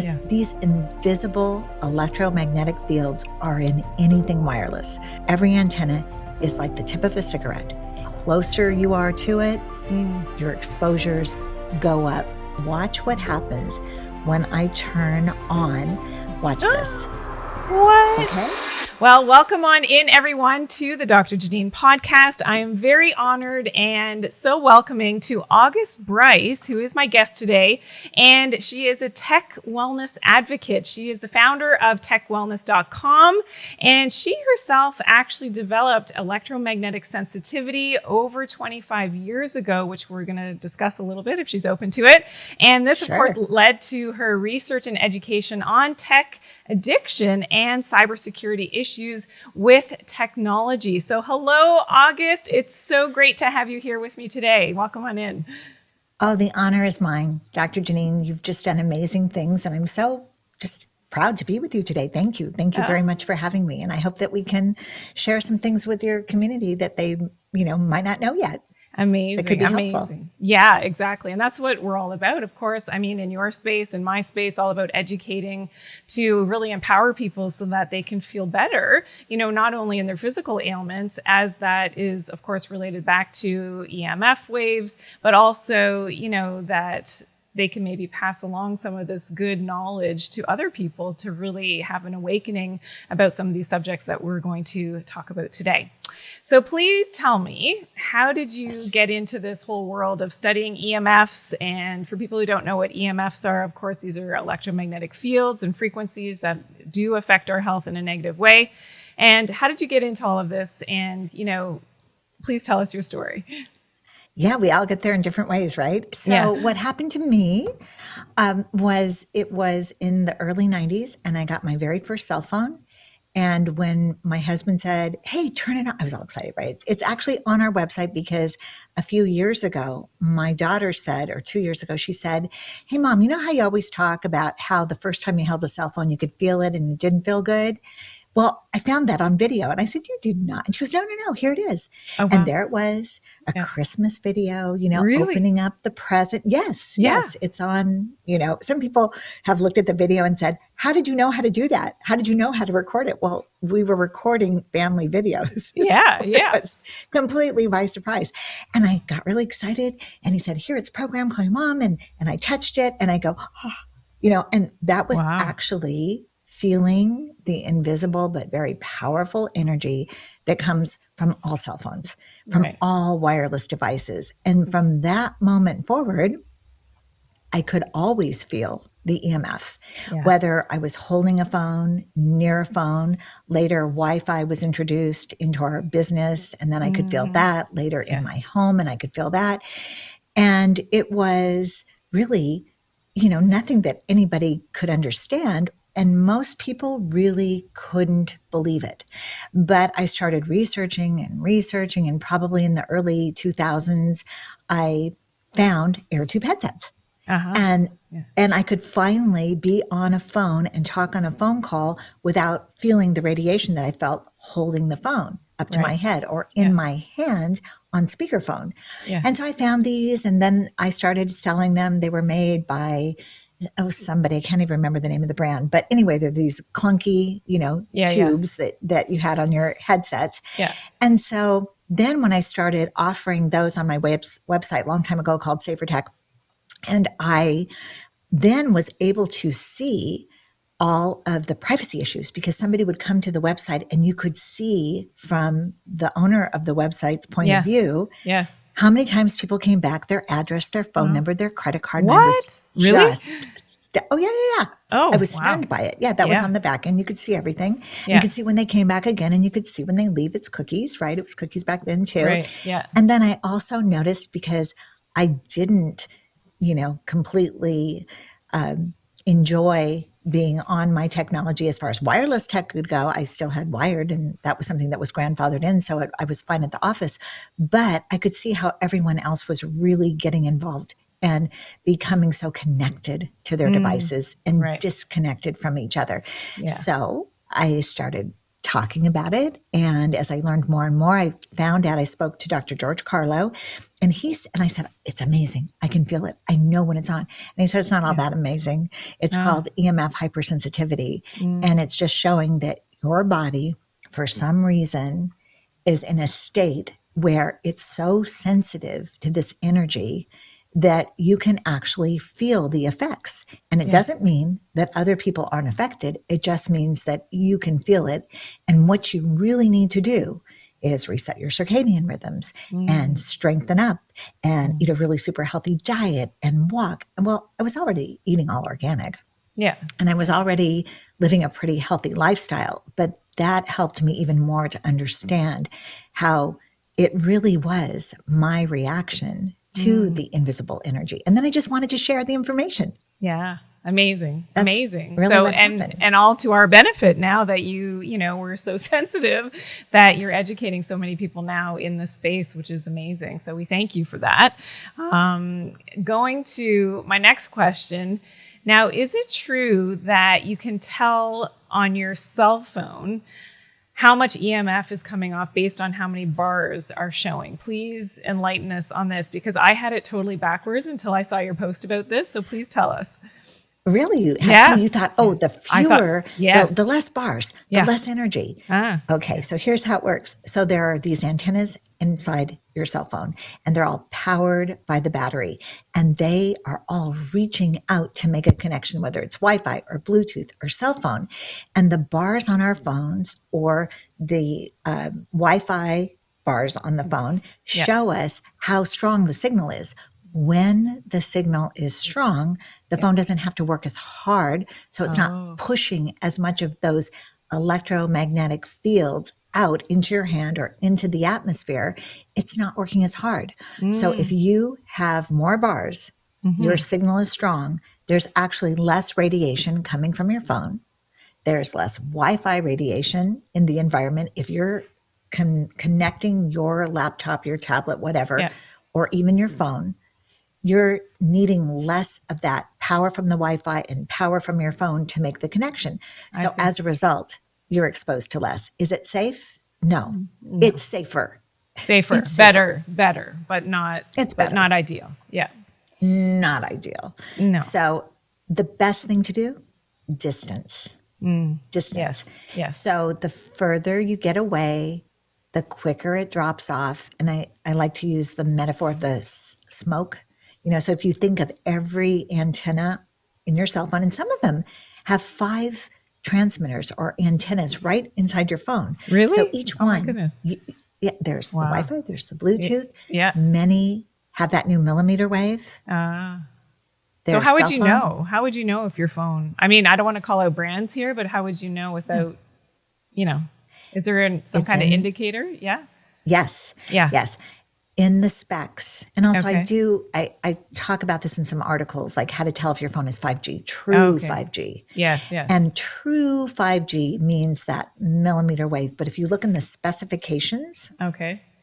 Yeah. These invisible electromagnetic fields are in anything wireless. Every antenna is like the tip of a cigarette. Closer you are to it, your exposures go up. Watch what happens when I turn on. Watch this. What? Okay. Well, welcome on in, everyone, to the Doctor Janine podcast. I am very honored and so welcoming to August Brice, who is my guest today. And she is a tech wellness advocate. She is the founder of techwellness.com. And she herself actually developed electromagnetic sensitivity over 25 years ago, which we're going to discuss a little bit if she's open to it. And this, of course, led to her research and education on tech addiction and cybersecurity issues with technology. So hello, August. It's so great to have you here with me today. Welcome on in. Oh, the honor is mine. Dr. Janine, you've just done amazing things, and I'm so just proud to be with you today. Thank you. Thank you very much for having me. And I hope that we can share some things with your community that they, might not know yet. Amazing. It could be amazing. helpful. Yeah, exactly. And that's what we're all about, of course. I mean, in your space, in my space, all about educating to really empower people so that they can feel better, not only in their physical ailments, as that is, of course, related back to EMF waves, but also, that they can maybe pass along some of this good knowledge to other people to really have an awakening about some of these subjects that we're going to talk about today. So please tell me, how did you get into this whole world of studying EMFs? And for people who don't know what EMFs are, of course, these are electromagnetic fields and frequencies that do affect our health in a negative way. And how did you get into all of this? And, please tell us your story. Yeah, we all get there in different ways, right? So what happened to me was it was in the early 90s, and I got my very first cell phone. And when my husband said, hey, turn it on, I was all excited, right? It's actually on our website because a few years ago, my daughter said, or 2 years ago, she said, hey, Mom, you know how you always talk about how the first time you held a cell phone, you could feel it and it didn't feel good? Well, I found that on video. And I said, you did not. And she goes, no, here it is. Oh, wow. And there it was, a Christmas video, really? Opening up the present. Yes, it's on, some people have looked at the video and said, how did you know how to do that? How did you know how to record it? Well, we were recording family videos. Yeah, so it was completely by surprise. And I got really excited. And he said, here, it's a program, call your mom. And I touched it and I go, and that was actually feeling the invisible but very powerful energy that comes from all cell phones, from all wireless devices. And from that moment forward, I could always feel the EMF, whether I was holding a phone, near a phone. Later, Wi-Fi was introduced into our business, and then I could feel that later in my home, and I could feel that. And it was really, nothing that anybody could understand. And most people really couldn't believe it. But I started researching, and probably in the early 2000s, I found AirTube headsets. And I could finally be on a phone and talk on a phone call without feeling the radiation that I felt holding the phone up to my head or in my hand on speakerphone. And so I found these, and then I started selling them. They were made by somebody, I can't even remember the name of the brand, but anyway, they're these clunky, tubes that you had on your headsets. And so then when I started offering those on my website a long time ago called Safer Tech, and I then was able to see all of the privacy issues because somebody would come to the website and you could see from the owner of the website's point of view how many times people came back, their address, their phone number, their credit card. What? And I was really? Oh, I was stunned by it. Yeah, that was on the back end. You could see everything. You could see when they came back again, and you could see when they leave. It's cookies, right? It was cookies back then too. Right. Yeah. And then I also noticed, because I didn't, completely enjoy being on my technology as far as wireless tech could go. I still had wired, and that was something that was grandfathered in. So I was fine at the office, but I could see how everyone else was really getting involved and becoming so connected to their devices and disconnected from each other. So I started talking about it. And as I learned more and more, I found out I spoke to Dr. George Carlo, and I said, it's amazing. I can feel it. I know when it's on. And he said, it's not all that amazing. It's called EMF hypersensitivity. And it's just showing that your body, for some reason, is in a state where it's so sensitive to this energy that you can actually feel the effects. And it doesn't mean that other people aren't affected. It just means that you can feel it. And what you really need to do is reset your circadian rhythms and strengthen up and eat a really super healthy diet and walk. And well, I was already eating all organic. Yeah. And I was already living a pretty healthy lifestyle, but that helped me even more to understand how it really was my reaction to the invisible energy. And then I just wanted to share the information. Yeah. Amazing. That's Amazing. really So, what happened. and all to our benefit now that you know, we're so sensitive that you're educating so many people now in this space, which is amazing. So we thank you for that. Going to my next question. Now, is it true that you can tell on your cell phone how much EMF is coming off based on how many bars are showing? Please enlighten us on this, because I had it totally backwards until I saw your post about this. So please tell us. Really? You thought, the fewer, the less bars, the less energy. Okay, so here's how it works. So there are these antennas inside your cell phone, and they're all powered by the battery, and they are all reaching out to make a connection, whether it's Wi-Fi or Bluetooth or cell phone. And the bars on our phones or the Wi-Fi bars on the phone show us how strong the signal is. When the signal is strong, the phone doesn't have to work as hard. So it's not pushing as much of those electromagnetic fields out into your hand or into the atmosphere. It's not working as hard. So if you have more bars, your signal is strong, there's actually less radiation coming from your phone. There's less Wi-Fi radiation in the environment. If you're connecting your laptop, your tablet, whatever, or even your phone, you're needing less of that power from the Wi-Fi and power from your phone to make the connection. So as a result, you're exposed to less. Is it safe? No. It's safer. It's better, but not ideal. Yeah. Not ideal. No. So the best thing to do, distance. Distance. Yes. So the further you get away, the quicker it drops off. And I like to use the metaphor of the smoke. So if you think of every antenna in your cell phone, and some of them have 5 transmitters or antennas right inside your phone. Really? So each one, my goodness. There's the Wi-Fi, there's the Bluetooth. Yeah. Many have that new millimeter wave. So how would you know? How would you know if your phone, I mean, I don't want to call out brands here, but how would you know without, is there some kind of indicator? Yeah. Yes. Yeah. Yes. In the specs. And also I talk about this in some articles, like how to tell if your phone is 5G, true 5G. Yes. And true 5G means that millimeter wave. But if you look in the specifications,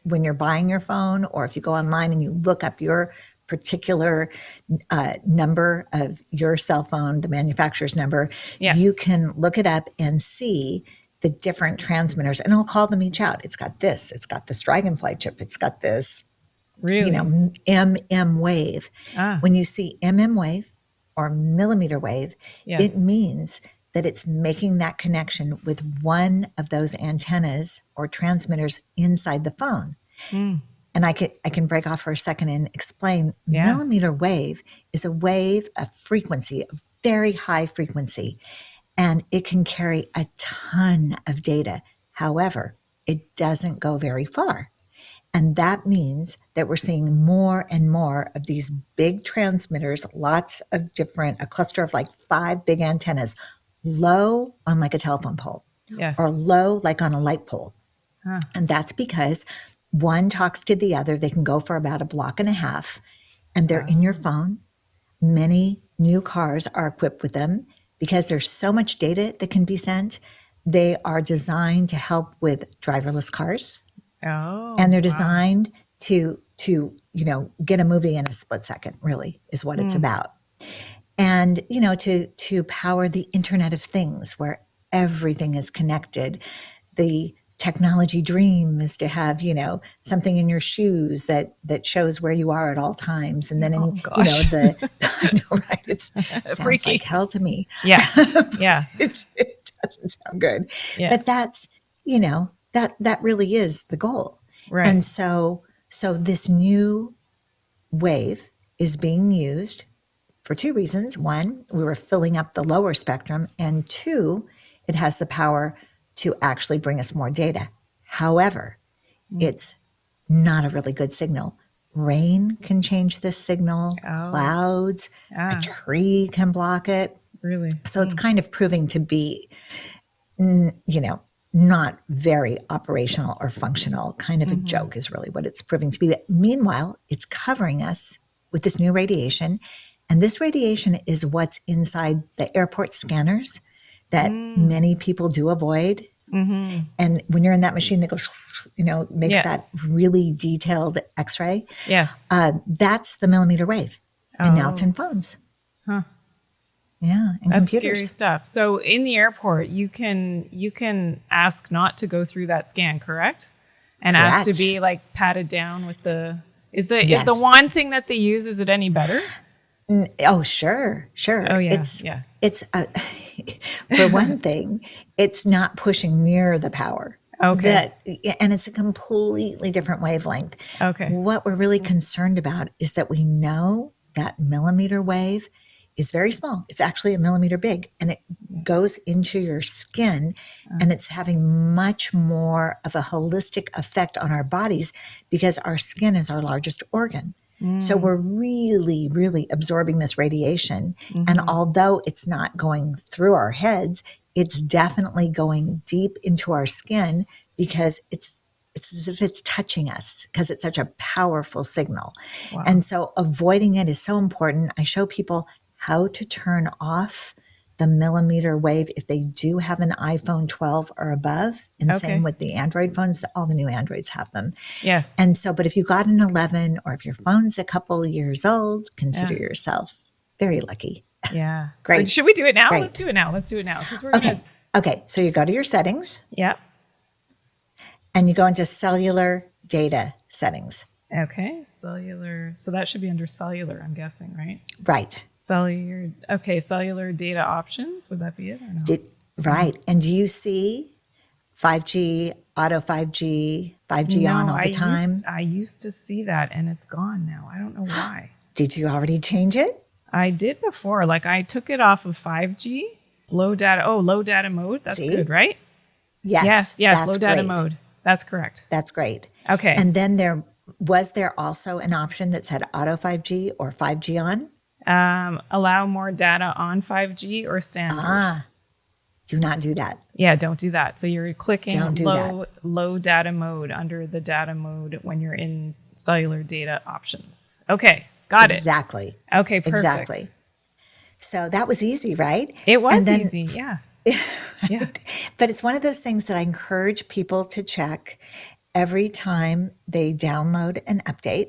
when you're buying your phone, or if you go online and you look up your particular number of your cell phone, the manufacturer's number, you can look it up and see the different transmitters, and I'll call them each out. It's got this, Dragonfly chip, it's got this, MM wave. When you see MM wave or millimeter wave, it means that it's making that connection with one of those antennas or transmitters inside the phone. And I can break off for a second and explain. Millimeter wave is a wave of frequency, a very high frequency. And it can carry a ton of data. However, it doesn't go very far. And that means that we're seeing more and more of these big transmitters, lots of a cluster of like 5 big antennas, low on like a telephone pole, or low like on a light pole. And that's because one talks to the other. They can go for about a block and a half, and they're in your phone. Many new cars are equipped with them. Because there's so much data that can be sent, they are designed to help with driverless cars. And they're designed to get a movie in a split second, really, is what it's about. And, to power the Internet of Things, where everything is connected. the technology dream is to have, something in your shoes that shows where you are at all times. And then, I know, right? It sounds freaky, like hell to me. Yeah. Yeah. it doesn't sound good. Yeah. But that's, that really is the goal. Right. And so this new wave is being used for two reasons. One, we were filling up the lower spectrum, and two, it has the power to actually bring us more data. However, it's not a really good signal. Rain can change this signal, clouds, a tree can block it. Really? So it's kind of proving to be, not very operational or functional, kind of a joke is really what it's proving to be. But meanwhile, it's covering us with this new radiation. And this radiation is what's inside the airport scanners that many people do avoid. And when you're in that machine that goes, makes that really detailed X-ray, that's the millimeter wave. And now it's in phones. Huh. Yeah, and that's computers. Scary stuff. So in the airport, you can ask not to go through that scan, correct? And ask to be like patted down with the is the wand thing that they use, is it any better? Oh, sure. Oh, yeah. It's for one thing, it's not pushing near the power. Okay. And it's a completely different wavelength. Okay. What we're really concerned about is that we know that millimeter wave is very small. It's actually a millimeter big, and it goes into your skin, and it's having much more of a holistic effect on our bodies because our skin is our largest organ. So we're really, really absorbing this radiation. And although it's not going through our heads, it's definitely going deep into our skin because it's as if it's touching us because it's such a powerful signal. Wow. And so avoiding it is so important. I show people how to turn off the millimeter wave if they do have an iPhone 12 or above. And same with the Android phones. All the new Androids have them. Yes. And so, but if you got an 11 or if your phone's a couple of years old, consider yourself very lucky. Yeah. Great. Should we do it now? Great. Let's do it now. Okay. So you go to your settings. Yeah. And you go into cellular data settings. Okay. Cellular. So that should be under cellular, I'm guessing, right? Right. Cellular. Okay. Cellular data options. Would that be it or no? Right. And do you see 5G, auto 5G, 5G on all the time? I used to see that and it's gone now. I don't know why. Did you already change it? I did before. Like I took it off of 5G. Low data mode. That's good, right? Yes. Low data mode. That's correct. That's great. Okay. And then was there also an option that said auto 5G or 5G on? Allow more data on 5G or standard. Do not do that. Yeah, don't do that. So you're clicking that. low data mode under the data mode when you're in cellular data options. Okay, got it. Exactly. Okay, perfect. Exactly. So that was easy, right? It was easy, yeah. Yeah. But it's one of those things that I encourage people to check every time they download an update.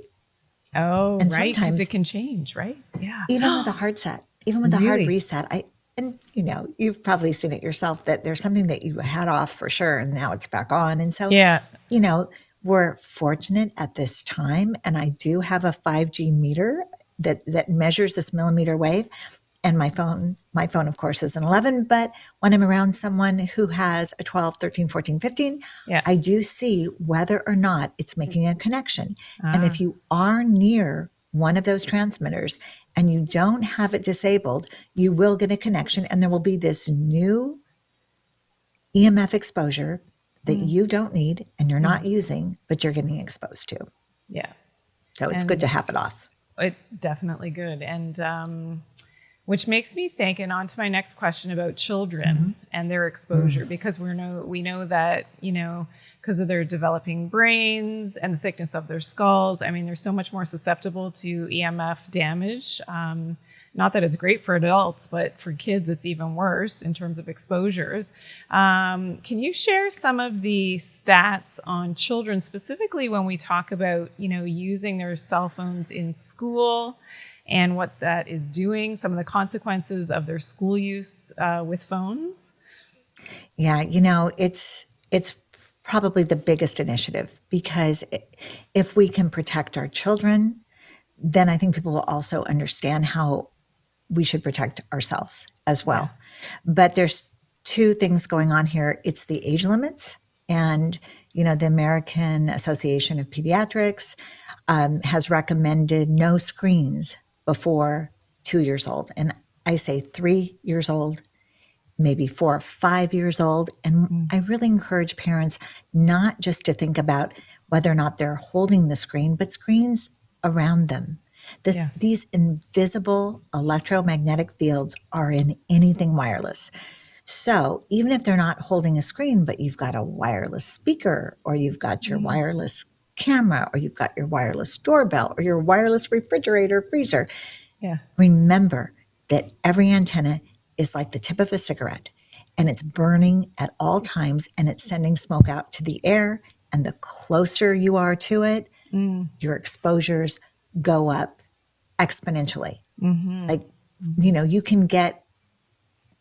Oh, and right, because sometimes it can change, right? Yeah. Even with a hard set, even with a hard reset, and you've probably seen it yourself that there's something that you had off for sure, and now it's back on. And so, we're fortunate at this time, and I do have a 5G meter that measures this millimeter wave. And my phone, of course, is an 11. But when I'm around someone who has a 12, 13, 14, 15, I do see whether or not it's making a connection. And if you are near one of those transmitters and you don't have it disabled, you will get a connection. And there will be this new EMF exposure that you don't need and you're not using, but you're getting exposed to. Yeah. So it's good to have it off. It's definitely good. And which makes me think, and on to my next question about children and their exposure, because we know that, because of their developing brains and the thickness of their skulls, I mean, they're so much more susceptible to EMF damage. Not that it's great for adults, but for kids, it's even worse in terms of exposures. Can you share some of the stats on children, specifically when we talk about, using their cell phones in school and what that is doing, some of the consequences of their school use with phones? Yeah, it's it's probably the biggest initiative, because if we can protect our children, then I think people will also understand how we should protect ourselves as well. Yeah. But there's two things going on here. It's the age limits, and the American Association of Pediatrics has recommended no screens before 2 years old, and I say 3 years old, maybe 4 or 5 years old. And I really encourage parents not just to think about whether or not they're holding the screen, but screens around them. These invisible electromagnetic fields are in anything wireless. So even if they're not holding a screen, but you've got a wireless speaker, or you've got your wireless camera, or you've got your wireless doorbell, or your wireless refrigerator, freezer, remember that every antenna is like the tip of a cigarette, and it's burning at all times, and it's sending smoke out to the air. And the closer you are to it, your exposures go up exponentially. Like, you can get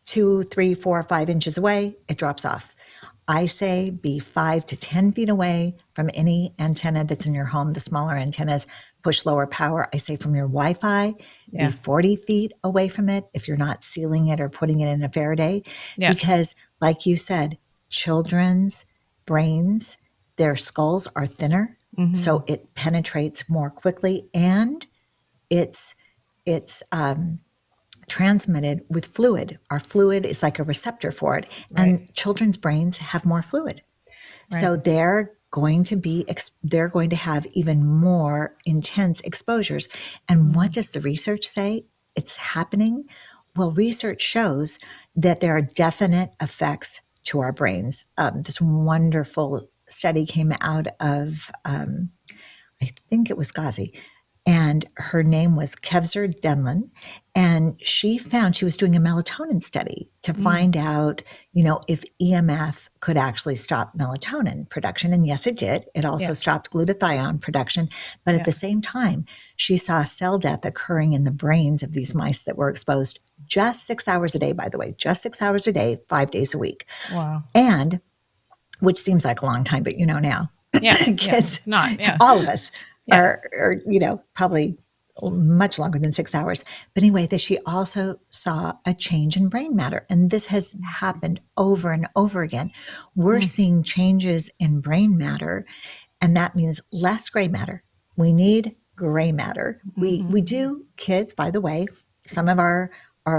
2, 3, 4, 5 inches away, it drops off. I say be 5 to 10 feet away from any antenna that's in your home. The smaller antennas push lower power. I say from your Wi-Fi, be 40 feet away from it if you're not sealing it or putting it in a Faraday. Because like you said, children's brains, their skulls are thinner, so it penetrates more quickly, and it's transmitted with fluid. Our fluid is like a receptor for it, and children's brains have more fluid. So they're going to have even more intense exposures. And what does the research say? It's happening. Well, research shows that there are definite effects to our brains. This wonderful study came out of, I think it was Ghazi, and her name was Kevser Denlin. And she was doing a melatonin study to find out, if EMF could actually stop melatonin production. And yes, it did. It also stopped glutathione production. But at the same time, she saw cell death occurring in the brains of these mice that were exposed just 6 hours a day, by the way, just 6 hours a day, 5 days a week. Wow. And which seems like a long time, but now. Kids, it's not. All of us are, probably much longer than 6 hours. But anyway, she also saw a change in brain matter. And this has happened over and over again. We're seeing changes in brain matter, and that means less gray matter. We need gray matter. We do, kids, by the way, some of our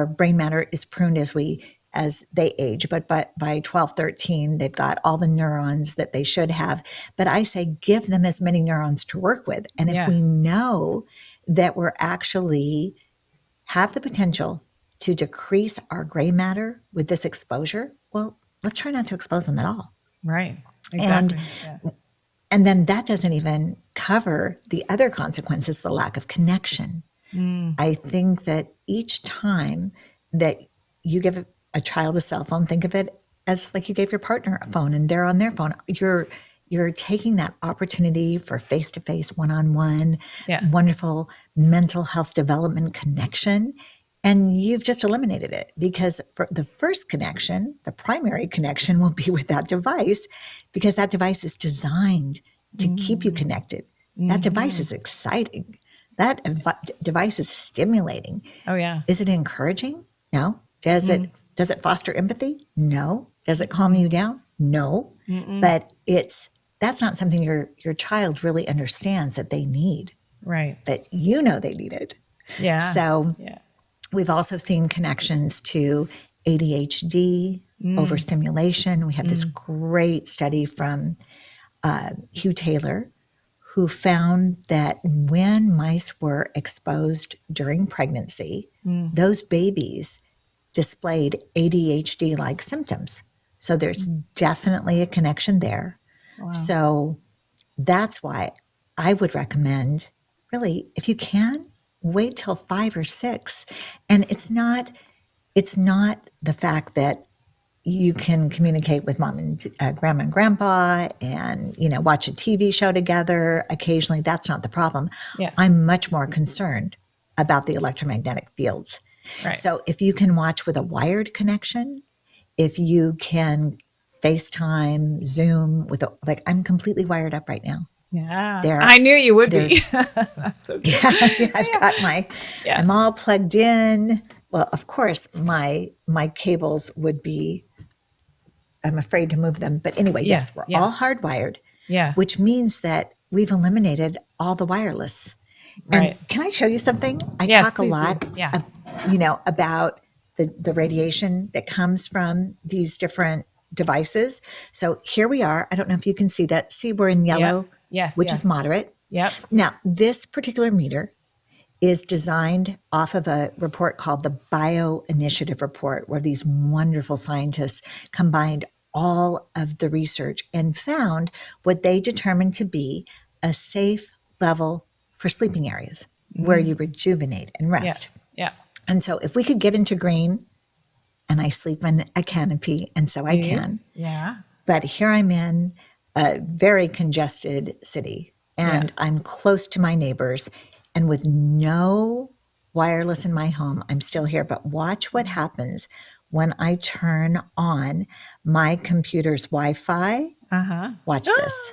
brain matter is pruned as they age, but by 12, 13, they've got all the neurons that they should have. But I say, give them as many neurons to work with. And if we know that we're actually have the potential to decrease our gray matter with this exposure, well, let's try not to expose them at all. Right. Exactly. And then that doesn't even cover the other consequences, the lack of connection. I think that each time that you give a child a cell phone, think of it as like you gave your partner a phone and they're on their phone. You're taking that opportunity for face-to-face, one-on-one, wonderful mental health development connection, and you've just eliminated it, because for the first connection, the primary connection, will be with that device, because that device is designed to keep you connected. That device is exciting. That device is stimulating. Oh, yeah. Is it encouraging? No. Does it foster empathy? No. Does it calm you down? No. But that's not something your child really understands that they need. Right. But they need it. Yeah. So we've also seen connections to ADHD, overstimulation. We have this great study from Hugh Taylor, who found that when mice were exposed during pregnancy, those babies displayed ADHD-like symptoms. So there's definitely a connection there. Wow. So that's why I would recommend, really, if you can, wait till 5 or 6. And it's not the fact that you can communicate with mom and grandma and grandpa and, watch a TV show together occasionally. That's not the problem. Yeah. I'm much more concerned about the electromagnetic fields. Right. So if you can watch with a wired connection, if you can FaceTime, Zoom like I'm completely wired up right now. Yeah. I knew you would be. That's so good. Yeah, I've got I'm all plugged in. Well, of course, my cables would be, I'm afraid to move them. But anyway, yes, we're all hardwired, which means that we've eliminated all the wireless. Right. And can I show you something? I talk a lot, about the radiation that comes from these different devices. So here we are. I don't know if you can see that. See, we're in yellow, which is moderate. Yep. Now, this particular meter is designed off of a report called the Bio Initiative Report, where these wonderful scientists combined all of the research and found what they determined to be a safe level for sleeping areas where you rejuvenate and rest. Yeah. And so if we could get into green, and I sleep in a canopy, and so I can. Yeah. But here I'm in a very congested city, and I'm close to my neighbors, and with no wireless in my home, I'm still here. But watch what happens when I turn on my computer's Wi-Fi. Watch this.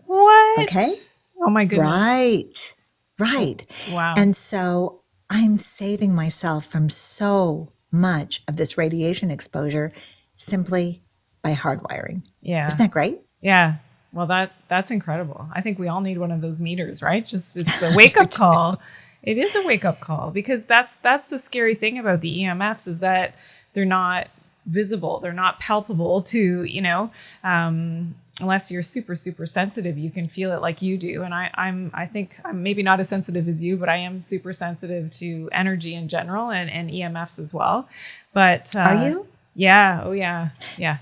What? Okay. Oh my goodness. Right. Wow. And so I'm saving myself from so much of this radiation exposure simply by hardwiring. Yeah. Isn't that great? Yeah. Well, that's incredible. I think we all need one of those meters, right? Just it's a wake up call. It is a wake up call, because that's the scary thing about the EMFs, is that they're not visible. They're not palpable to, unless you're super, super sensitive, you can feel it like you do. And I think I'm maybe not as sensitive as you, but I am super sensitive to energy in general and EMFs as well. But are you? Yeah. Oh yeah. Yeah.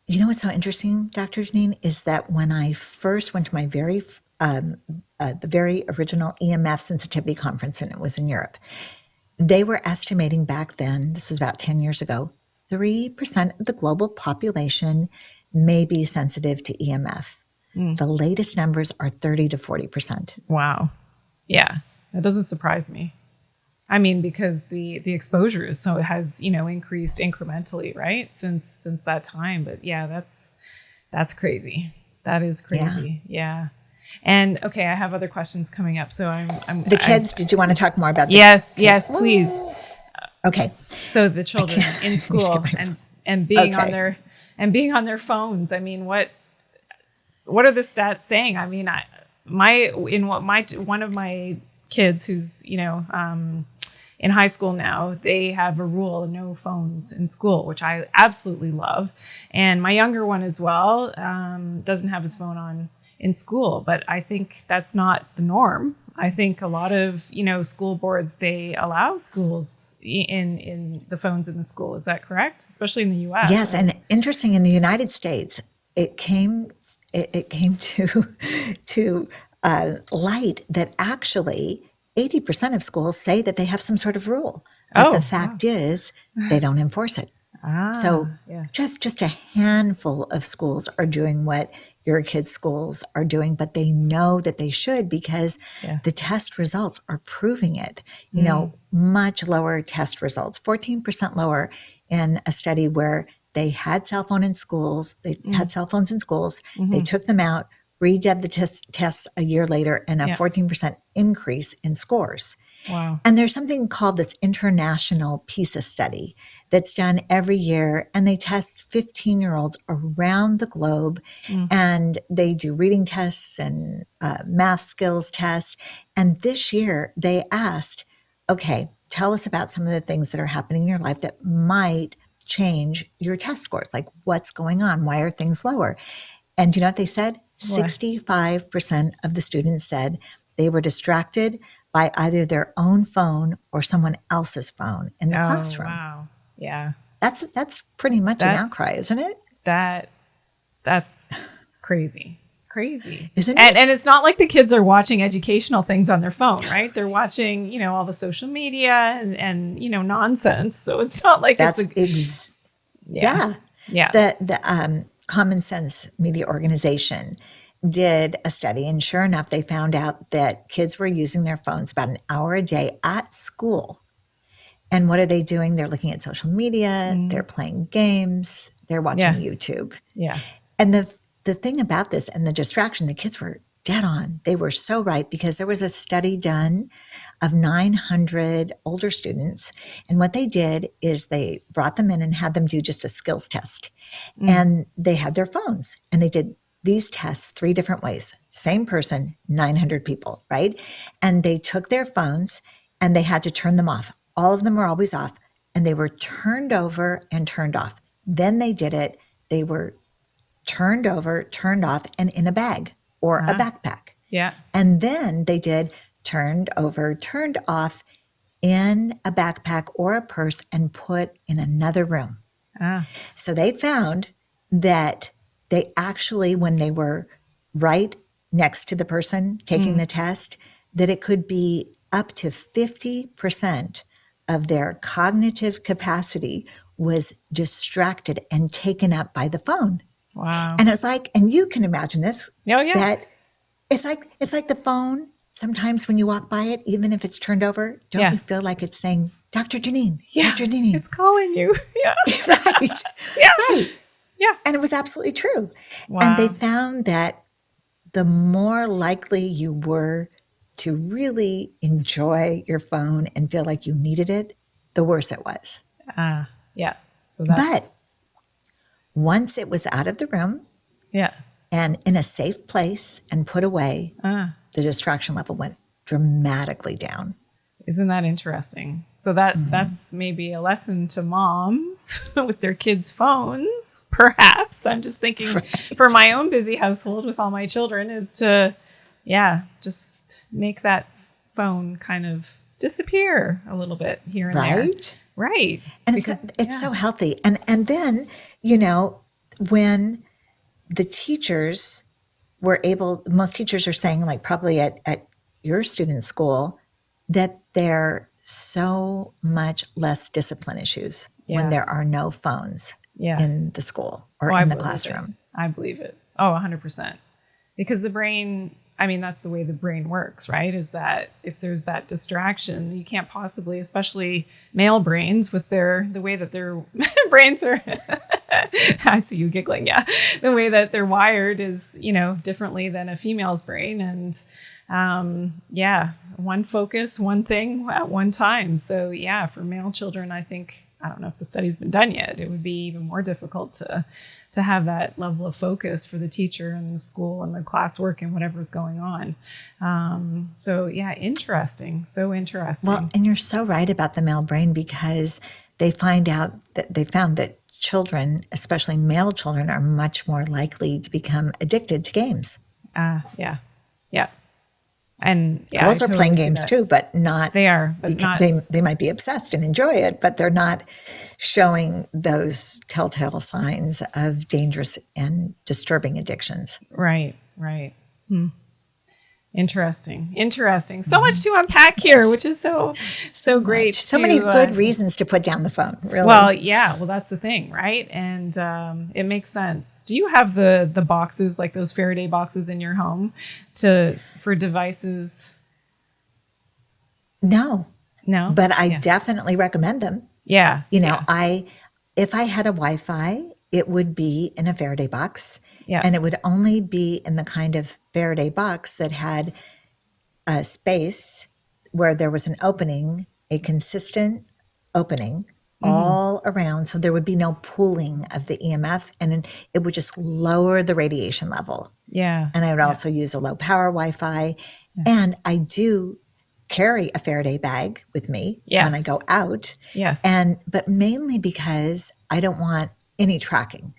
You know what's so interesting, Dr. Janine, is that when I first went to my the very original EMF sensitivity conference, and it was in Europe, they were estimating back then, this was about 10 years ago, 3% of the global population may be sensitive to EMF. The latest numbers are 30 to 40%. Wow. Yeah. That doesn't surprise me. I mean, because the exposure is so, it has, increased incrementally, right? Since that time. But yeah, that's crazy. That is crazy. Yeah. And okay, I have other questions coming up. So the kids, did you want to talk more about the kids? Yes, please. Okay. So the children in school and being on their phones. I mean, what are the stats saying? I mean, one of my kids who's, in high school now, they have a rule, no phones in school, which I absolutely love. And my younger one as well, doesn't have his phone on in school, but I think that's not the norm. I think a lot of, school boards, they allow schools in the phones in the school. Is that correct? Especially in the US. Yes. And interesting, in the United States, it came to light that actually 80% of schools say that they have some sort of rule. But the fact is they don't enforce it. So just a handful of schools are doing what your kids' schools are doing, but they know that they should, because the test results are proving it. Much lower test results, 14% lower in a study where they had cell phones in schools. They took them out, redid the tests a year later, and a 14% increase in scores. Wow. And there's something called this international PISA study that's done every year, and they test 15-year-olds around the globe, and they do reading tests and math skills tests. And this year they asked, okay, tell us about some of the things that are happening in your life that might change your test scores. Like, what's going on? Why are things lower? And do you know what they said? What? 65% of the students said they were distracted by either their own phone or someone else's phone in the classroom. Wow. Yeah. That's pretty much an outcry, isn't it? That's crazy. Crazy. Isn't it? And it's not like the kids are watching educational things on their phone, right? They're watching, all the social media and nonsense. So it's not like The Common Sense Media Organization did a study, and sure enough, they found out that kids were using their phones about an hour a day at school. And what are they doing? They're looking at social media, they're playing games, they're watching YouTube. Yeah. And the thing about this and the distraction, the kids were dead on. They were so right, because there was a study done of 900 older students. And what they did is they brought them in and had them do just a skills test. And they had their phones and they did these tests 3 different ways. Same person, 900 people, right? And they took their phones and they had to turn them off. All of them were always off, and they were turned over and turned off. Then they did it. They were turned over, turned off, and in a bag or a backpack. Yeah. And then they did turned over, turned off in a backpack or a purse and put in another room. So they found that they actually, when they were right next to the person taking the test, that it could be up to 50% of their cognitive capacity was distracted and taken up by the phone. Wow. And it's like, and you can imagine this, yeah. that it's like the phone. Sometimes when you walk by it, even if it's turned over, don't you feel like it's saying, Dr. Janine, Dr. Janine. It's calling you. Yeah. Right. Yeah. Right. Yeah. And it was absolutely true. Wow. And they found that the more likely you were to really enjoy your phone and feel like you needed it, the worse it was. Yeah. So that's... But once it was out of the room and in a safe place and put away, the distraction level went dramatically down. Isn't that interesting? So that's maybe a lesson to moms with their kids' phones, perhaps. I'm just thinking for my own busy household with all my children is to, just make that phone kind of disappear a little bit here and there. Right. And it's so healthy. And then, you know, when the teachers were able, most teachers are saying, like probably at your student's school, that there are so much less discipline issues when there are no phones in the school or in the classroom. I believe it. Oh, 100%. Because the brain, I mean, that's the way the brain works, right? Is that if there's that distraction, you can't possibly, especially male brains with the way that their brains are, I see you giggling. Yeah. The way that they're wired is, differently than a female's brain. And one focus, one thing at one time. So for male children, I don't know if the study's been done yet. It would be even more difficult to have that level of focus for the teacher and the school and the classwork and whatever's going on. Interesting. So interesting. Well, and you're so right about the male brain, because they found that children, especially male children, are much more likely to become addicted to games. Yeah. And girls are playing games too, but not. They are, but not. They might be obsessed and enjoy it, but they're not showing those telltale signs of dangerous and disturbing addictions. Right. Interesting. So much to unpack here, which is so great. So many good reasons to put down the phone, really. Well, that's the thing, right? And it makes sense. Do you have the boxes, like those Faraday boxes in your home for devices? No. But I Yeah. definitely recommend them. Yeah. If I had a Wi-Fi, it would be in a Faraday box. Yeah. And it would only be in the kind of Faraday box that had a space where there was an opening, a consistent opening all around. So there would be no pooling of the EMF, and it would just lower the radiation level. Yeah. And I would also use a low power Wi-Fi. Yeah. And I do carry a Faraday bag with me when I go out. Yes. But mainly because I don't want any tracking.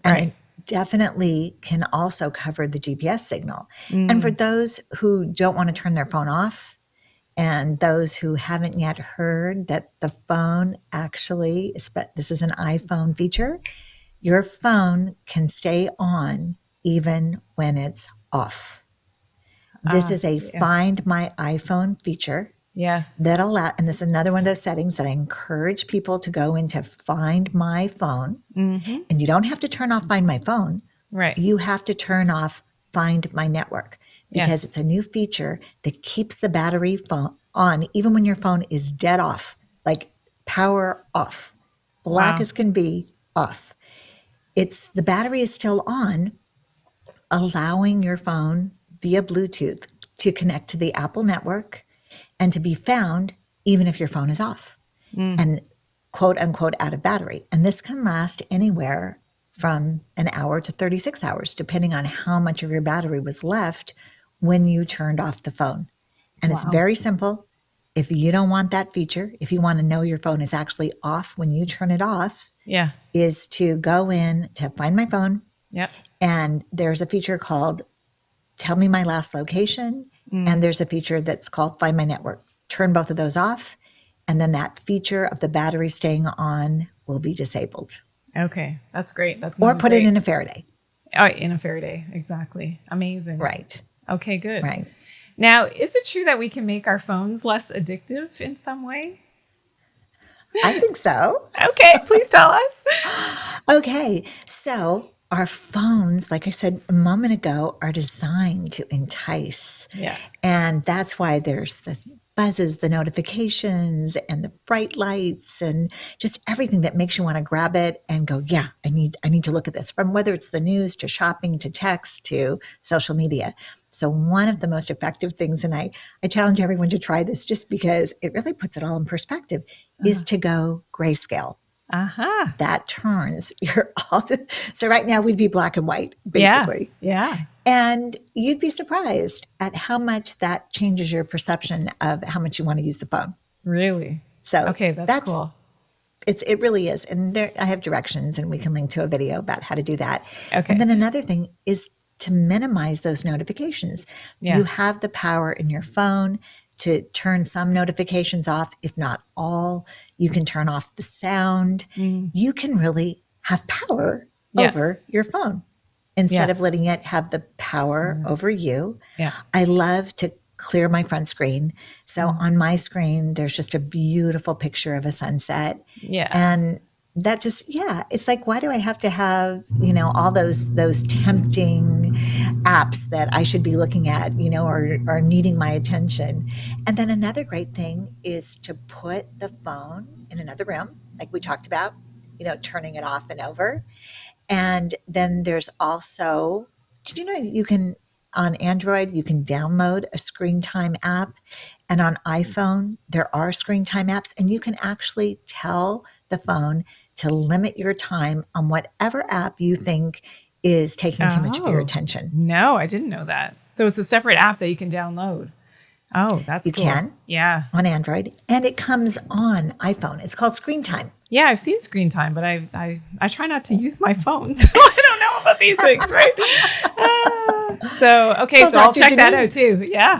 And I definitely can also cover the GPS signal. And for those who don't want to turn their phone off, and those who haven't yet heard that the phone actually, this is an iPhone feature, your phone can stay on even when it's off. This is a Find My iPhone feature. Yes. And this is another one of those settings that I encourage people to go into Find My Phone. Mm-hmm. And you don't have to turn off Find My Phone. Right. You have to turn off Find My Network, because it's a new feature that keeps the battery on even when your phone is dead off. Like power off, black as can be, off. It's the battery is still on, allowing your phone via Bluetooth to connect to the Apple network and to be found even if your phone is off and quote unquote out of battery. And this can last anywhere from an hour to 36 hours, depending on how much of your battery was left when you turned off the phone. And it's very simple. If you don't want that feature, if you want to know your phone is actually off when you turn it off, is to go in to Find My Phone. And there's a feature called Tell Me My Last Location. And there's a feature that's called Find My Network. Turn both of those off. And then that feature of the battery staying on will be disabled. Okay. That's great. That's or put it in a Faraday. Oh, in a Faraday. Exactly. Amazing. Right. Okay, good. Right. Now, is it true that we can make our phones less addictive in some way? I think so. Okay, please tell us. Okay, so our phones, like I said a moment ago, are designed to entice. And that's why there's the buzzes, the notifications, and the bright lights, and just everything that makes you want to grab it and go, yeah, I need to look at this, from whether it's the news to shopping to text to social media. So one of the most effective things, and I challenge everyone to try this just because it really puts it all in perspective, is to go grayscale. That turns your so right now we'd be black and white, basically. And you'd be surprised at how much that changes your perception of how much you want to use the phone. Really? So okay, that's cool. It really is. And there, I have directions, and we can link to a video about how to do that. Okay. And then another thing is to minimize those notifications. You have the power in your phone to turn some notifications off, if not all. You can turn off the sound. You can really have power over your phone instead of letting it have the power over you. I love to clear my front screen. So on my screen, there's just a beautiful picture of a sunset. And that just, it's like, why do I have to have, all those tempting apps that I should be looking at, or needing my attention? And then another great thing is to put the phone in another room, like we talked about, turning it off and over. And then there's also, did you know you can, on Android, you can download a screen time app, and on iPhone, there are screen time apps, and you can actually tell the phone to limit your time on whatever app you think is taking too much of your attention. No, I didn't know that. So it's a separate app that you can download. Oh, that's cool. You can. On Android, and it comes on iPhone. It's called Screen Time. Yeah, I've seen Screen Time, but I try not to use my phone, so I don't know about these things, right? So I'll check that out too. Yeah.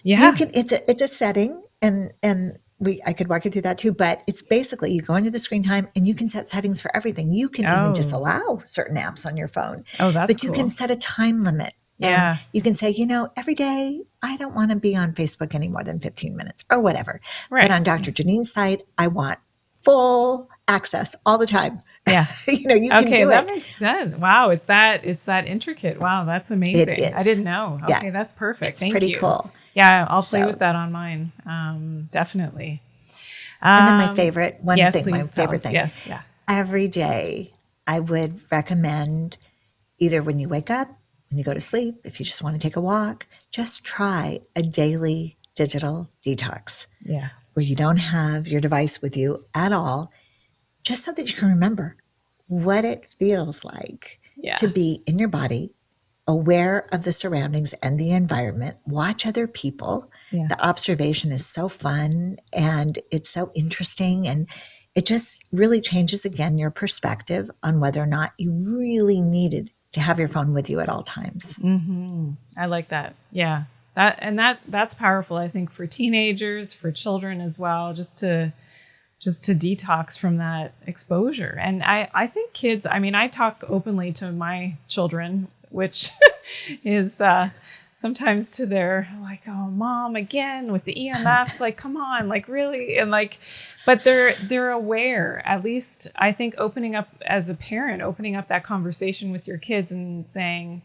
You can. It's a setting, and I could walk you through that too. But it's basically you go into the Screen Time, and you can set settings for everything. You can even disallow certain apps on your phone. Oh, that's But you can set a time limit. And you can say, every day I don't want to be on Facebook any more than 15 minutes or whatever. Right. But on Dr. Janine's site, I want full access all the time. You can do it. Okay, that makes sense. Wow, it's that intricate. Wow, that's amazing. I didn't know. Okay, that's perfect. Thank you. It's pretty cool. Yeah, I'll play with that on mine. Definitely. And then my favorite thing. Yes, every day I would recommend, either when you wake up, when you go to sleep, if you just want to take a walk, just try a daily digital detox. Where you don't have your device with you at all, just so that you can remember what it feels like to be in your body, aware of the surroundings and the environment, watch other people. The observation is so fun and it's so interesting, and it just really changes, again, your perspective on whether or not you really needed to have your phone with you at all times. I like that. Yeah. That's powerful, I think, for teenagers, for children as well, just to detox from that exposure. And I think kids, I talk openly to my children, which is sometimes to their like, oh, mom, again with the EMFs, like, come on, like, really? And like, but they're aware, at least I think, opening up as a parent, opening up that conversation with your kids and saying,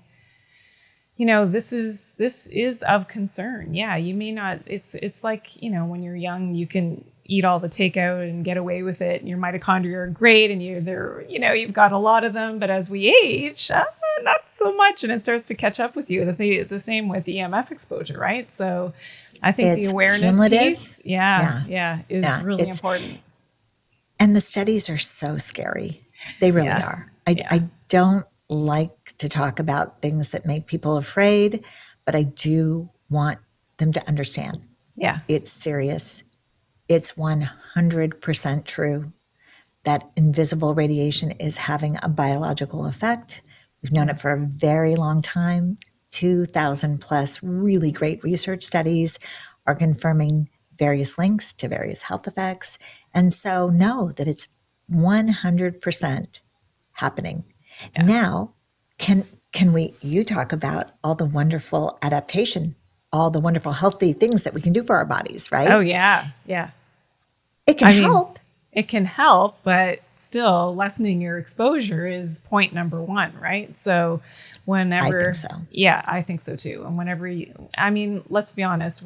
this is of concern. Yeah, you may not, it's like, when you're young, you can eat all the takeout and get away with it. And your mitochondria are great and you've got a lot of them. But as we age, not so much. And it starts to catch up with you. The same with EMF exposure, right? So I think the awareness piece, is really important. And the studies are so scary. They really are. I don't like to talk about things that make people afraid, but I do want them to understand. Yeah. It's serious. It's 100% true that invisible radiation is having a biological effect. We've known it for a very long time. 2,000 plus really great research studies are confirming various links to various health effects. And so know that it's 100% happening. Yeah. Now, you talk about all the wonderful adaptation, all the wonderful healthy things that we can do for our bodies, right? Oh, yeah. Yeah. It can help. It can help, but still lessening your exposure is point number one, right? So whenever, I think so. Yeah, I think so too. And whenever let's be honest,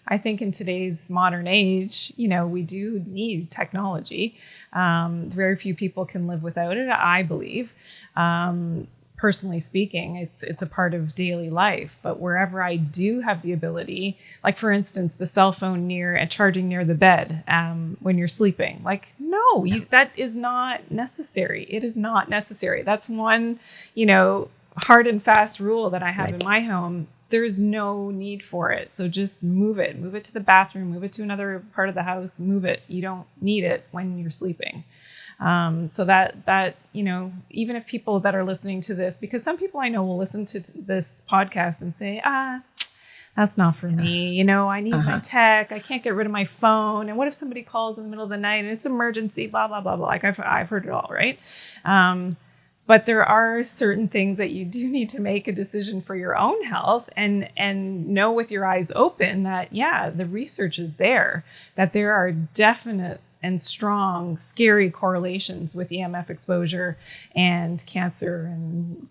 I think in today's modern age, we do need technology. Very few people can live without it, I believe. Personally speaking, it's a part of daily life. But wherever I do have the ability, like for instance, the cell phone charging near the bed when you're sleeping, that is not necessary. It is not necessary. That's one, hard and fast rule that I have in my home. There's no need for it. So just move it to the bathroom, move it to another part of the house, move it. You don't need it when you're sleeping. So that, even if people that are listening to this, because some people I know will listen to this podcast and say, that's not for me. I need my tech. I can't get rid of my phone. And what if somebody calls in the middle of the night and it's emergency, blah, blah, blah, blah. Like I've heard it all, right? But there are certain things that you do need to make a decision for your own health and know with your eyes open that, the research is there, that there are definite and strong, scary correlations with EMF exposure and cancer and,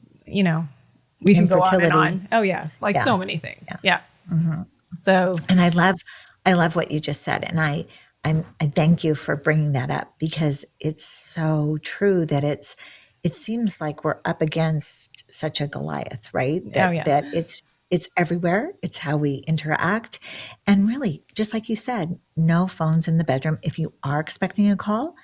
we can go on and on. Oh, yes. So many things. Yeah. Mm-hmm. So. And I love what you just said. And I thank you for bringing that up because it's so true that it seems like we're up against such a Goliath, right? That it's everywhere. It's how we interact. And really, just like you said, no phones in the bedroom. If you are expecting a call,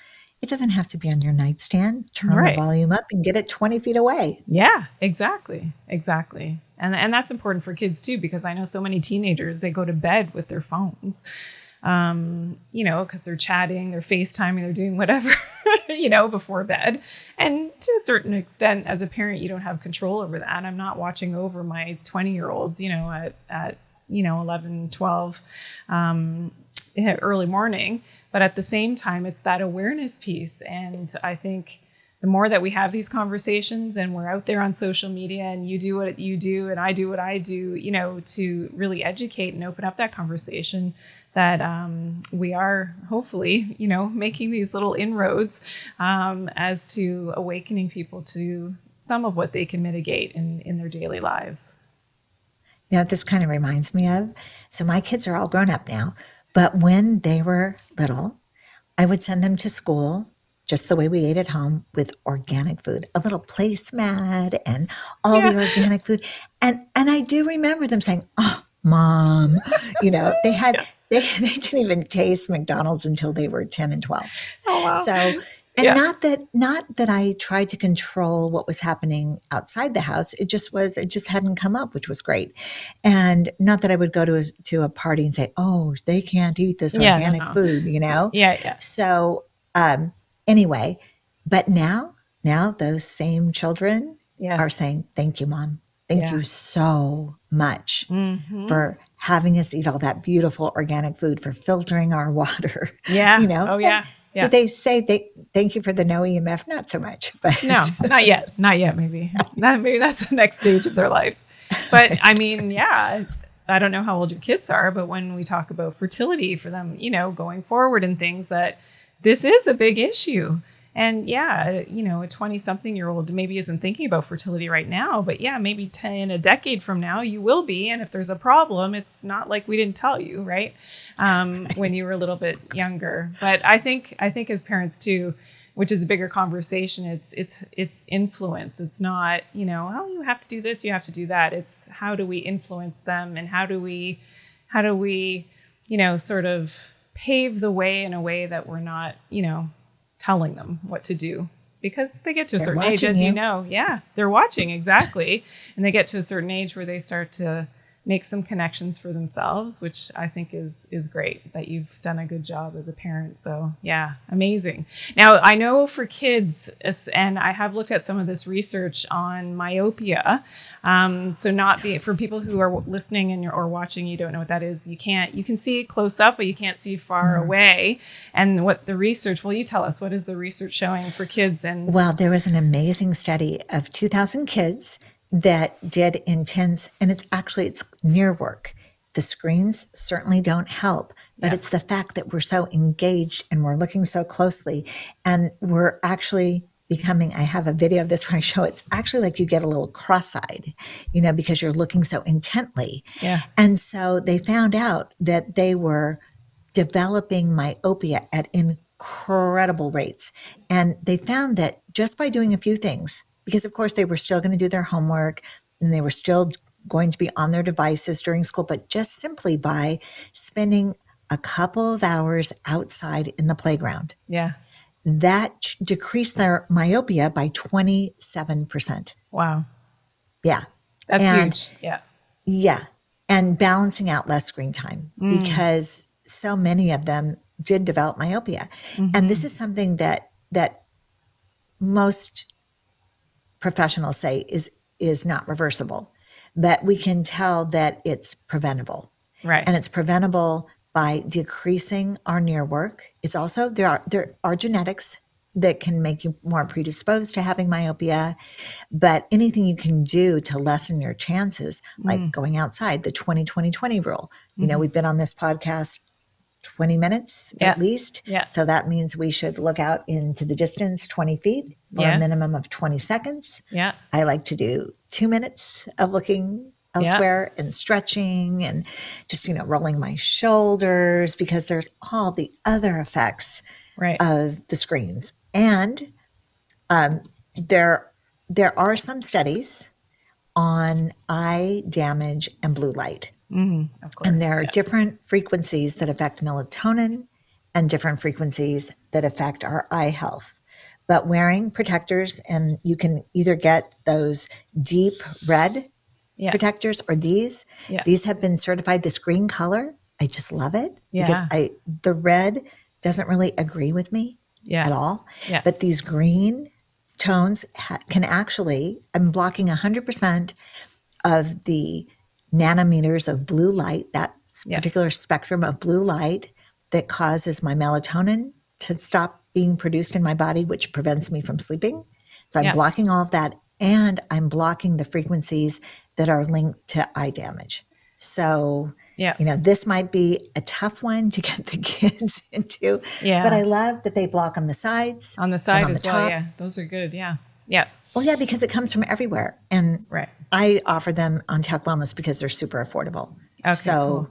it doesn't have to be on your nightstand. Turn the volume up and get it 20 feet away. Yeah, exactly. Exactly. And that's important for kids too, because I know so many teenagers, they go to bed with their phones. Because they're chatting, they're FaceTiming, they're doing whatever, before bed. And to a certain extent, as a parent, you don't have control over that. I'm not watching over my 20-year-olds, at 11, 12, early morning. But at the same time, it's that awareness piece. And I think the more that we have these conversations and we're out there on social media and you do what you do and I do what I do, to really educate and open up that conversation, that we are hopefully, making these little inroads as to awakening people to some of what they can mitigate in their daily lives. This kind of reminds me of, so my kids are all grown up now, but when they were little, I would send them to school just the way we ate at home with organic food, a little placemat and all the organic food. And I do remember them saying, "Oh, Mom," they had, they didn't even taste McDonald's until they were 10 and 12. Oh, wow. So, and not that I tried to control what was happening outside the house. It just hadn't come up, which was great. And not that I would go to a party and say, "Oh, they can't eat this organic food," Yeah. So, anyway, but now those same children are saying, "Thank you, Mom. Thank you so much for having us eat all that beautiful organic food, for filtering our water." Yeah. Oh, yeah. Did they say thank you for the no EMF? Not so much, but no, not yet. Maybe that's the next stage of their life. But I don't know how old your kids are, but when we talk about fertility for them, going forward and things, that this is a big issue. And yeah, you know, a 20-something-year-old maybe isn't thinking about fertility right now, but yeah, maybe in a decade from now, you will be. And if there's a problem, it's not like we didn't tell you, right? When you were a little bit younger. But I think as parents too, which is a bigger conversation, it's influence. It's not, you know, oh, you have to do this, you have to do that. It's how do we influence them, and how do we, you know, sort of pave the way in a way that we're not, you know, telling them what to do, because they get to a certain age, as you know. Yeah, they're watching, exactly. And they get to a certain age where they start to make some connections for themselves, which I think is great, that you've done a good job as a parent. So yeah, amazing. Now, I know for kids, and I have looked at some of this research on myopia. So for people who are listening or watching, you don't know what that is. You can see it close up, but you can't see far away. And what the research, well, you tell us, what is the research showing for kids? And well, there was an amazing study of 2,000 kids that did intense, and it's near work. The screens certainly don't help, but it's the fact that we're so engaged and we're looking so closely, and we're actually becoming, I have a video of this where I show it's actually like you get a little cross-eyed, you know, because you're looking so intently. Yeah. And so they found out that they were developing myopia at incredible rates. And they found that just by doing a few things, because of course they were still going to do their homework and they were still going to be on their devices during school, but just simply by spending a couple of hours outside in the playground. Yeah. That decreased their myopia by 27%. Wow. Yeah. That's huge. Yeah. Yeah. And balancing out less screen time, because so many of them did develop myopia. And this is something that most professionals say is not reversible, but we can tell that it's preventable. Right. And it's preventable by decreasing our near work. It's also, there are genetics that can make you more predisposed to having myopia, but anything you can do to lessen your chances, like going outside, the 20-20-20 rule. You know, we've been on this podcast 20 minutes at least. Yeah. So that means we should look out into the distance 20 feet for a minimum of 20 seconds. Yeah. I like to do 2 minutes of looking elsewhere and stretching and just, you know, rolling my shoulders, because there's all the other effects of the screens. And there are some studies on eye damage and blue light. Of course. And there are different frequencies that affect melatonin and different frequencies that affect our eye health. But wearing protectors, and you can either get those deep red protectors or these have been certified. This green color, I just love it because the red doesn't really agree with me at all. Yeah. But these green tones can actually, I'm blocking 100% of the nanometers of blue light, that particular spectrum of blue light that causes my melatonin to stop being produced in my body, which prevents me from sleeping. So I'm blocking all of that, and I'm blocking the frequencies that are linked to eye damage. So, you know, this might be a tough one to get the kids into, but I love that they block on the sides. On the side as well, yeah. Those are good, yeah. Well, yeah, because it comes from everywhere. And I offer them on Tech Wellness because they're super affordable. Okay, so, cool.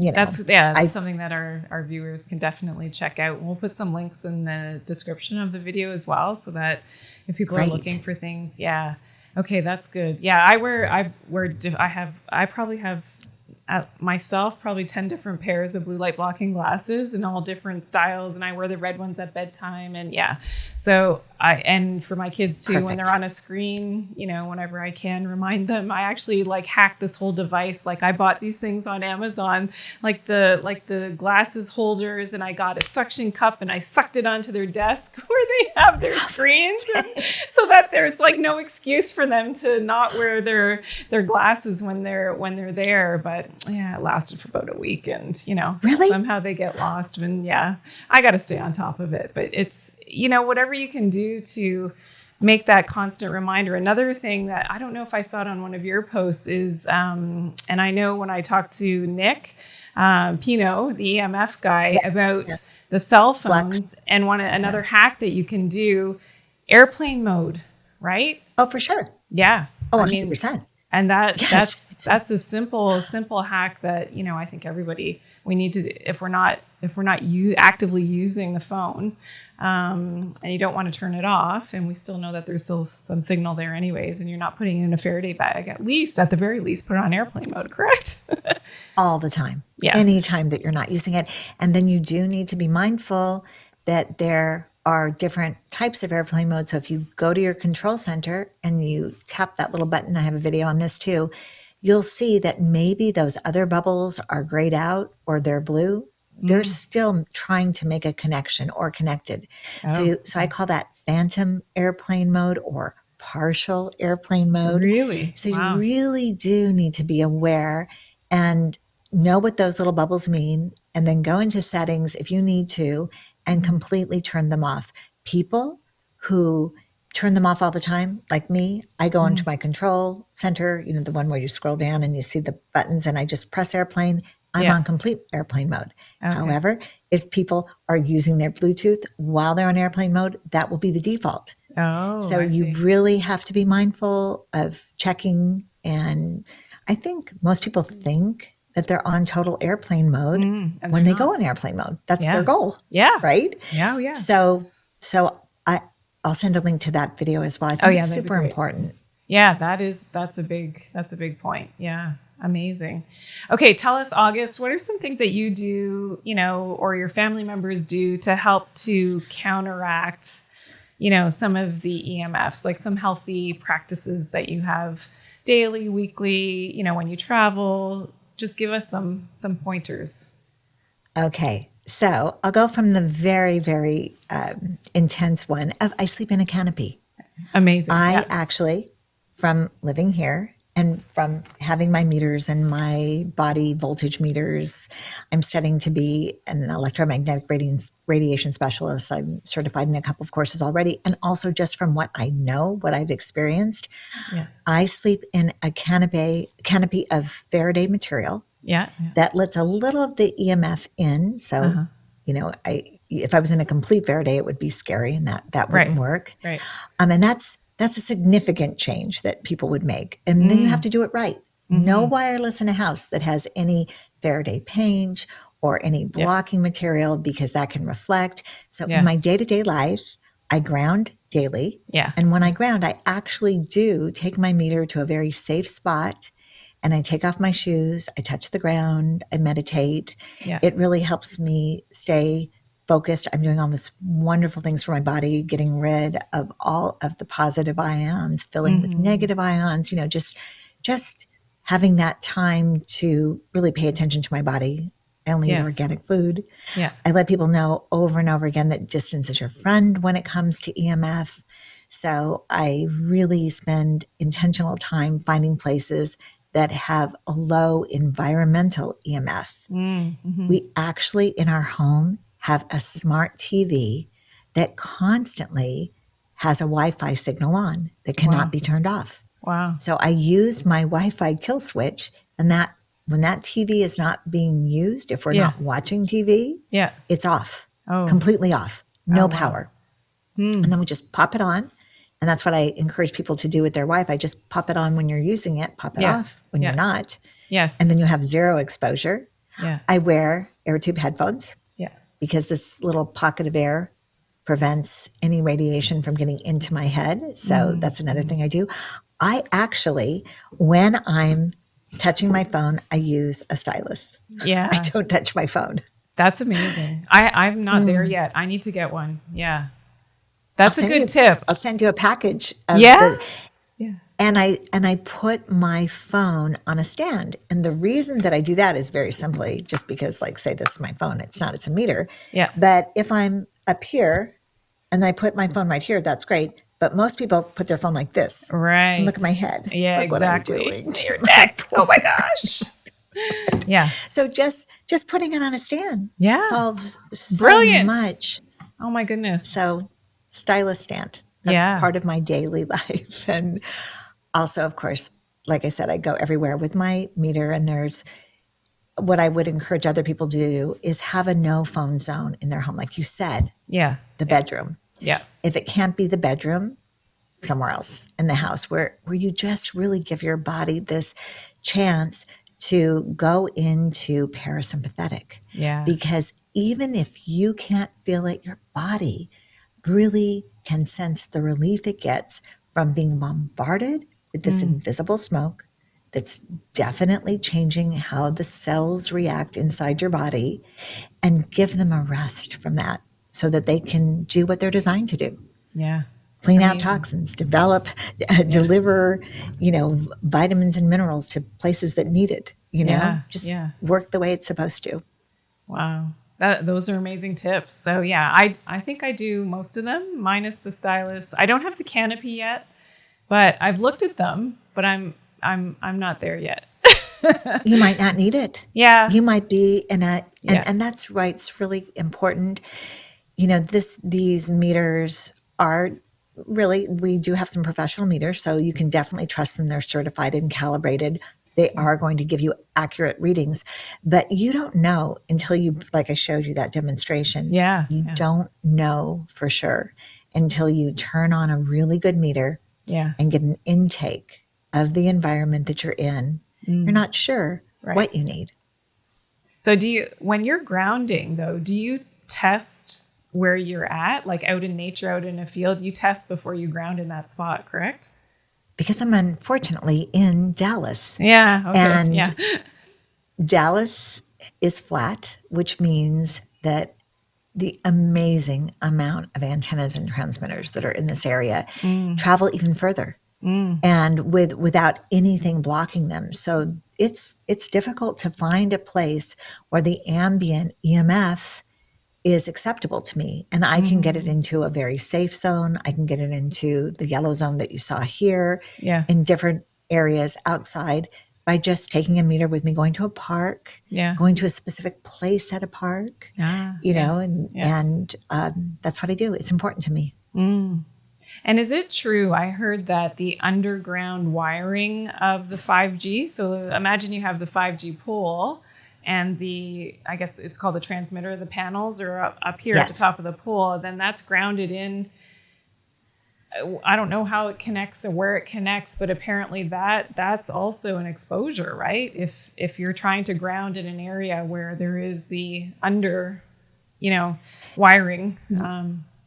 You know. That's something that our viewers can definitely check out. We'll put some links in the description of the video as well, so that if people are looking for things, okay, that's good. Yeah, I probably have myself probably 10 different pairs of blue light blocking glasses in all different styles, and I wear the red ones at bedtime. And so and for my kids too, when they're on a screen, you know, whenever I can remind them, I actually like hack this whole device. Like I bought these things on Amazon, like the glasses holders, and I got a suction cup and I sucked it onto their desk where they have their screens, so that there's like no excuse for them to not wear their glasses when they're there. But it lasted for about a week, and you know, somehow they get lost, and I got to stay on top of it. But it's, you know, whatever you can do to make that constant reminder. Another thing that I don't know if I saw it on one of your posts is, and I know when I talked to Nick Pino, the EMF guy, about the cell phones. And another hack that you can do, airplane mode, right? Oh, for sure. Yeah. Oh, I mean, 100%. and Yes. that's a simple hack that, I think everybody, we need to, if we're not actively using the phone, and you don't want to turn it off, and we still know that there's still some signal there anyways, and you're not putting it in a Faraday bag, at the very least, put it on airplane mode, correct? All the time. Yeah. Anytime that you're not using it. And then you do need to be mindful that there are different types of airplane mode. So if you go to your control center and you tap that little button, I have a video on this too, you'll see that maybe those other bubbles are grayed out or they're blue. They're still trying to make a connection or connected. So I call that phantom airplane mode or partial airplane mode. Really? So Wow. you really do need to be aware and know what those little bubbles mean, and then go into settings if you need to and completely turn them off. People who turn them off all the time, like me, I go into my control center, the one where you scroll down and you see the buttons, and I just press airplane. I'm on complete airplane mode. Okay. However, if people are using their Bluetooth while they're on airplane mode, that will be the default. Oh, so you really have to be mindful of checking. And I think most people think that they're on total airplane mode when they go on airplane mode. That's their goal. Yeah. Right? Yeah. Yeah. So I'll send a link to that video as well. I think it's super important. Yeah, that's a big point. Yeah. Amazing. Okay. Tell us, August, what are some things that you do, or your family members do to help to counteract, some of the EMFs, like some healthy practices that you have daily, weekly, when you travel? Just give us some pointers. Okay. So I'll go from the very, very intense one of I sleep in a canopy. Amazing. I actually, from living here and from having my meters and my body voltage meters, I'm studying to be an electromagnetic radiation specialist. I'm certified in a couple of courses already. And also just from what I know, what I've experienced, I sleep in a canopy of Faraday material. That lets a little of the EMF in. So, if I was in a complete Faraday, it would be scary, and that wouldn't work. Right. And that's a significant change that people would make. And then you have to do it right. No wireless in a house that has any Faraday paint or any blocking material, because that can reflect. So in my day-to-day life, I ground daily. And when I ground, I actually do take my meter to a very safe spot. And I take off my shoes, I touch the ground, I meditate. It really helps me stay focused. I'm doing all these wonderful things for my body, getting rid of all of the positive ions, filling with negative ions, just having that time to really pay attention to my body. I only eat organic food. I let people know over and over again that distance is your friend when it comes to EMF. So I really spend intentional time finding places that have a low environmental EMF. We actually, in our home, have a smart TV that constantly has a Wi-Fi signal on that cannot be turned off. Wow. So I use my Wi-Fi kill switch, and that when that TV is not being used, if we're not watching TV, it's off, completely off, no power. And then we just pop it on. And that's what I encourage people to do with their Wi-Fi. Just pop it on when you're using it, pop it off when you're not. And then you have zero exposure. I wear air tube headphones because this little pocket of air prevents any radiation from getting into my head. So that's another thing I do. I actually, when I'm touching my phone, I use a stylus. I don't touch my phone. That's amazing. I'm not there yet. I need to get one. That's a good tip. I'll send you a package of And I put my phone on a stand. And the reason that I do that is very simply just because, like, say this is my phone. It's not, it's a meter. But if I'm up here and I put my phone right here, that's great. But most people put their phone like this. Right. And look at my head. Yeah, like exactly. What I'm doing. Your neck. Oh my gosh. So just putting it on a stand solves so much. Oh my goodness. So stylus stand. That's part of my daily life. And also, of course, like I said, I go everywhere with my meter, and there's what I would encourage other people to do is have a no phone zone in their home. Like you said, the bedroom. Yeah. If it can't be the bedroom, somewhere else in the house where you just really give your body this chance to go into parasympathetic. Yeah. Because even if you can't feel it, your body really can sense the relief it gets from being bombarded with this invisible smoke that's definitely changing how the cells react inside your body, and give them a rest from that so that they can do what they're designed to do. Yeah. Clean out toxins, deliver, vitamins and minerals to places that need it, just work the way it's supposed to. Wow. Those are amazing tips. So yeah, I think I do most of them minus the stylus. I don't have the canopy yet, but I've looked at them, but I'm not there yet. You might not need it. Yeah. You might be in and that's right. It's really important. These meters are really, we do have some professional meters, so you can definitely trust them. They're certified and calibrated. They are going to give you accurate readings, but you don't know until you, like I showed you that demonstration. You don't know for sure until you turn on a really good meter and get an intake of the environment that you're in. You're not sure what you need. So when you're grounding though, do you test where you're at, like out in nature, out in a field? You test before you ground in that spot, correct? Because I'm unfortunately in Dallas. Yeah. Okay. And Dallas is flat, which means that the amazing amount of antennas and transmitters that are in this area travel even further, and without anything blocking them. So it's difficult to find a place where the ambient EMF is acceptable to me, and I can get it into a very safe zone. I can get it into the yellow zone that you saw here, in different areas outside, by just taking a meter with me, going to a park, going to a specific place at a park, and that's what I do. It's important to me. And is it true? I heard that the underground wiring of the 5G, so imagine you have the 5G pole, and I guess it's called the transmitter, the panels are up here at the top of the pole, then that's grounded in. I don't know how it connects and where it connects, but apparently that's also an exposure, right? If you're trying to ground in an area where there is the wiring.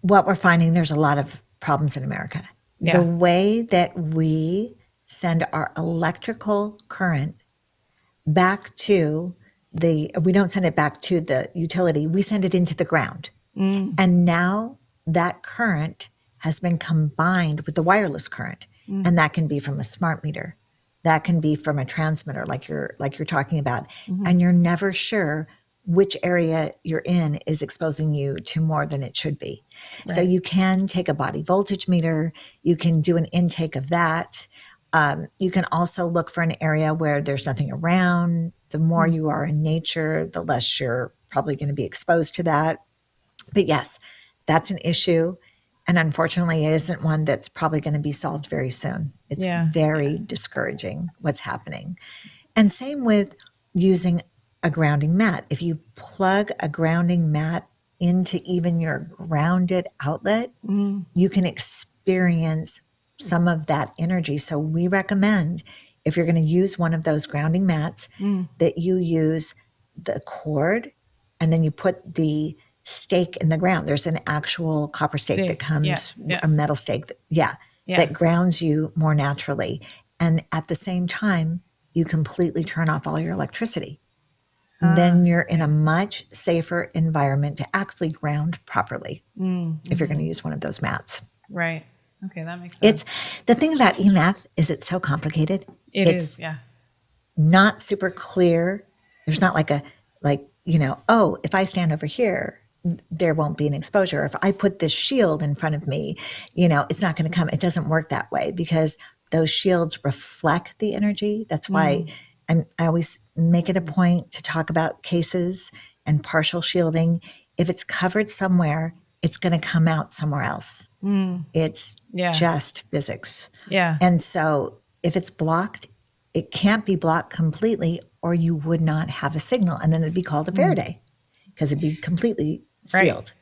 What we're finding, there's a lot of problems in America. The way that we send our electrical current back to we don't send it back to the utility, we send it into the ground. And now that current has been combined with the wireless current. And that can be from a smart meter. That can be from a transmitter like you're talking about. And you're never sure which area you're in is exposing you to more than it should be. Right. So you can take a body voltage meter. You can do an intake of that. You can also look for an area where there's nothing around. The more you are in nature, the less you're probably going to be exposed to that. But yes, that's an issue. And unfortunately, it isn't one that's probably going to be solved very soon. It's very discouraging what's happening. And same with using a grounding mat. If you plug a grounding mat into even your grounded outlet, you can experience some of that energy. So we recommend, if you're going to use one of those grounding mats, that you use the cord and then you put the stake in the ground. There's an actual copper stake that comes, a metal stake, that grounds you more naturally. And at the same time, you completely turn off all your electricity. Then you're in a much safer environment to actually ground properly if you're going to use one of those mats. Right. Okay, that makes sense. The thing about EMF is it's so complicated. It's not super clear. There's not if I stand over here, there won't be an exposure. If I put this shield in front of me, it's not going to come. It doesn't work that way because those shields reflect the energy. That's why I always make it a point to talk about cases and partial shielding. If it's covered somewhere, it's going to come out somewhere else. It's just physics. Yeah. And so if it's blocked, it can't be blocked completely, or you would not have a signal. And then it'd be called a Faraday because it'd be completely sealed.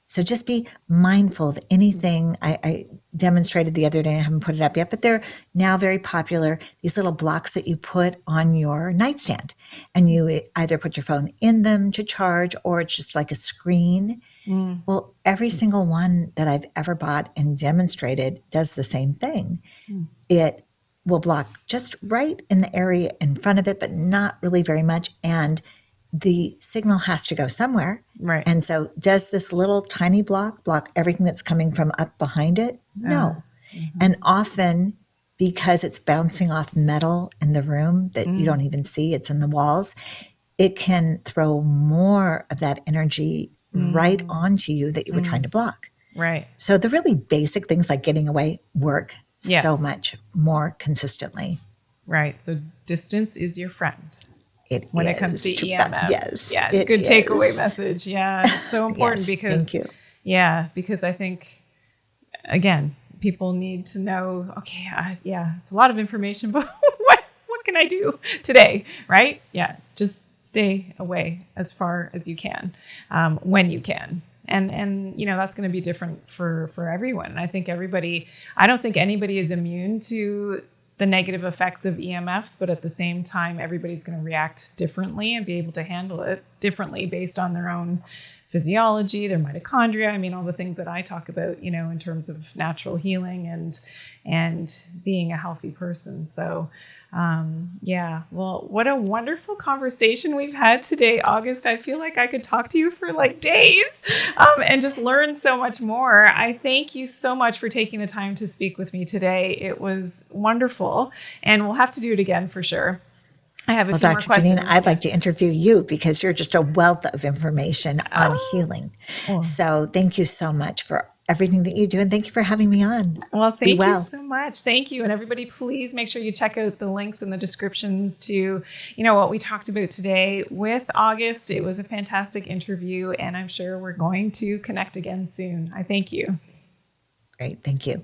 So just be mindful of anything. I demonstrated the other day, I haven't put it up yet, but they're now very popular, these little blocks that you put on your nightstand. And you either put your phone in them to charge, or it's just like a screen. Well, every single one that I've ever bought and demonstrated does the same thing. It will block just right in the area in front of it, but not really very much. And the signal has to go somewhere. Right. And so does this little tiny block everything that's coming from up behind it? No. And often, because it's bouncing off metal in the room that you don't even see, it's in the walls, it can throw more of that energy right onto you that you were trying to block. Right. So the really basic things like getting away work so much more consistently. Right. So distance is your friend. When it comes to EMFs. Yes. Yeah. Good takeaway message. Yeah. It's so important because, thank you. Yeah, because I think, again, people need to know, okay, it's a lot of information, but what can I do today? Right. Yeah. Just stay away as far as you can, when you can. And, that's going to be different for everyone. And I think I don't think anybody is immune to the negative effects of EMFs, but at the same time, everybody's going to react differently and be able to handle it differently based on their own physiology, their mitochondria. I mean, all the things that I talk about, in terms of natural healing and being a healthy person. So, well, what a wonderful conversation we've had today, August. I feel like I could talk to you for like days, and just learn so much more. I thank you so much for taking the time to speak with me today. It was wonderful, and we'll have to do it again for sure. I have a few more questions. Janine, I'd like to interview you because you're just a wealth of information on healing. So thank you so much for everything that you do. And thank you for having me on. Well, thank you so much. Thank you. And everybody, please make sure you check out the links in the descriptions to, what we talked about today with August. It was a fantastic interview, and I'm sure we're going to connect again soon. I thank you. Great. Thank you.